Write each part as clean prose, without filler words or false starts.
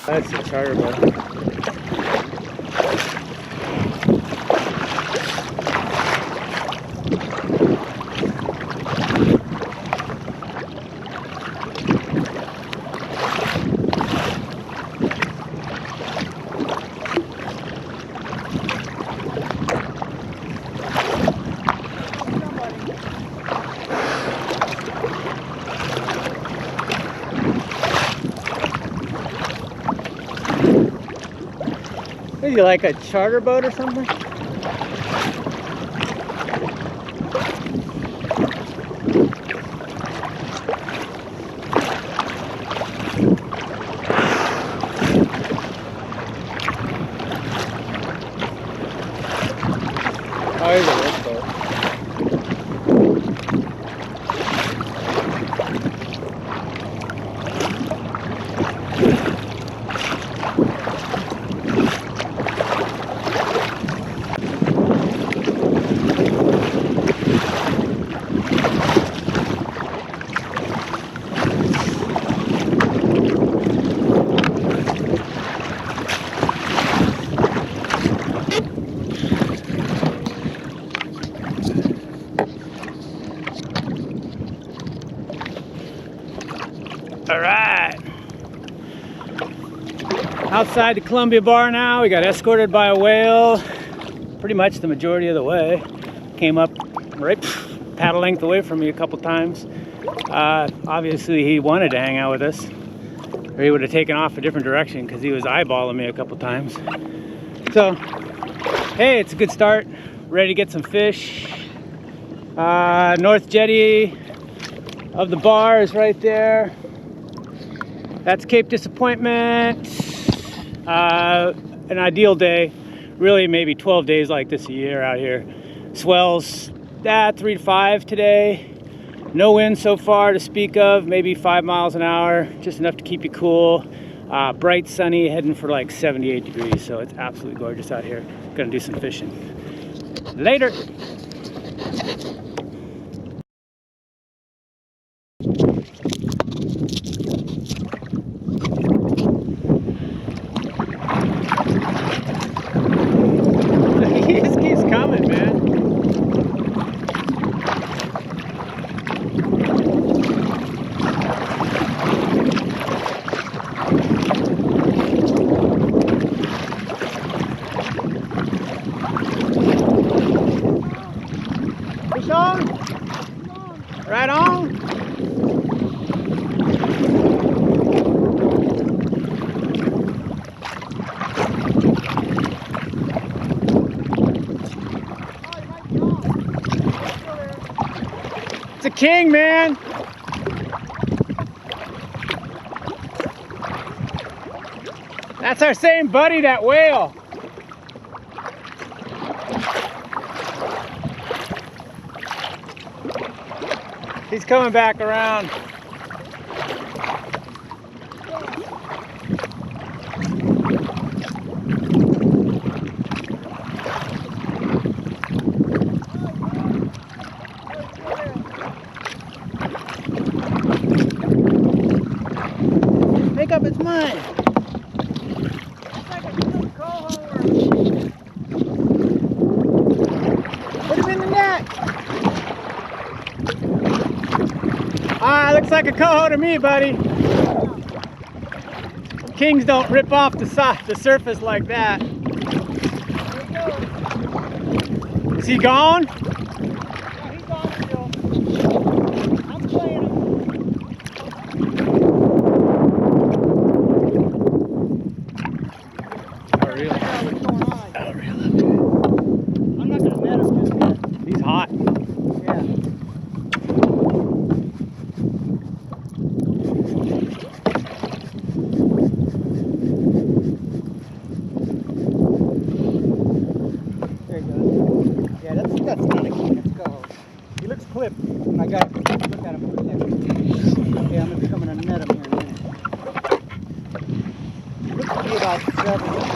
That's a charter boat. Is he like a charter boat or something? Oh, he's a work boat. All right, outside the Columbia Bar now. We got escorted by a whale pretty much the majority of the way. Came up right paddle length away from me a couple times. Obviously he wanted to hang out with us, or he would have taken off a different direction because he was eyeballing me a couple times. So hey, it's a good start. Ready to get some fish. North jetty of the bar is right there. That's Cape Disappointment. An ideal day, really maybe 12 days like this a year out here. Swells 3 to 5 today. No wind so far to speak of, maybe 5 miles an hour, just enough to keep you cool. Bright, sunny, heading for like 78 degrees, so it's absolutely gorgeous out here. Gonna do some fishing. Later. He just keeps coming, man. Fish on? Right on? It's a king, man. That's our same buddy, that whale. He's coming back around. Pick up, it's mine. It's like a good cohort. Put him in the net. Looks like a coho to me, buddy. Kings don't rip off the surface like that. Is he gone? Yeah, he's on still. I'm playing him. Oh, really? What's going on? Oh, really? I'm not gonna net him just yet. He's hot. Yeah. There he goes. Yeah, that's not a king. That's go. He looks clipped. I got to look at him for a second. Okay, I'm gonna come and net him here in a minute. He looks to be about 7.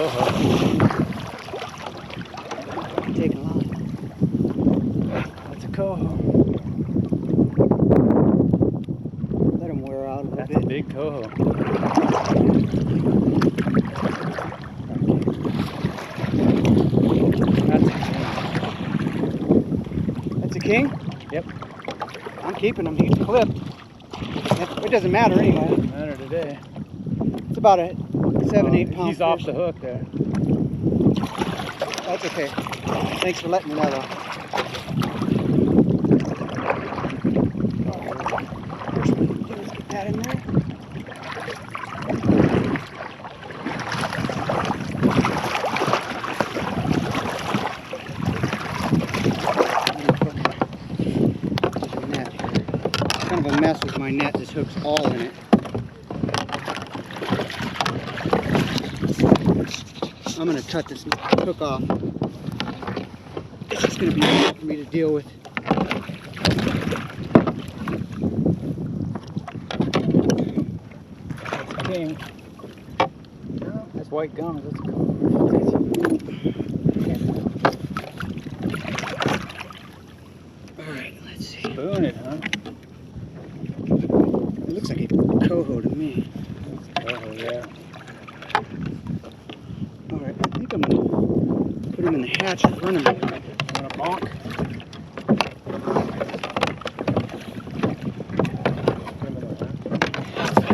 coho. Take a lot. That's a coho. Let him wear out a little That's bit. a big coho. That's a king? Yep. I'm keeping him. He's clipped. It doesn't matter anyway. Doesn't matter today. It's about a 7-8 pound He's off fish. the hook there. That's okay. Thanks for letting me know though. First thing we can do is get that in there. Kind of a mess with my net. This hook's all in it. I'm going to cut this hook off. It's just going to be hard for me to deal with. That's a king. No, that's white gums. That's a coho. Alright, let's see. Spoon it, huh? It looks like a coho to me. Coho, yeah. Alright, I think I'm going to put him in the hatch in front of me. Want a bonk?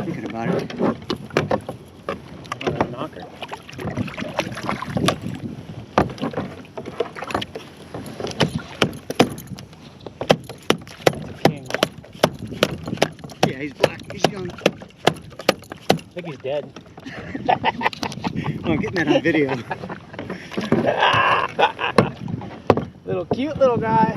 Thinking about it. Want a knocker? That's a king. Yeah, he's black. He's young. I think he's dead. Oh, I'm getting that on video. Little cute little guy.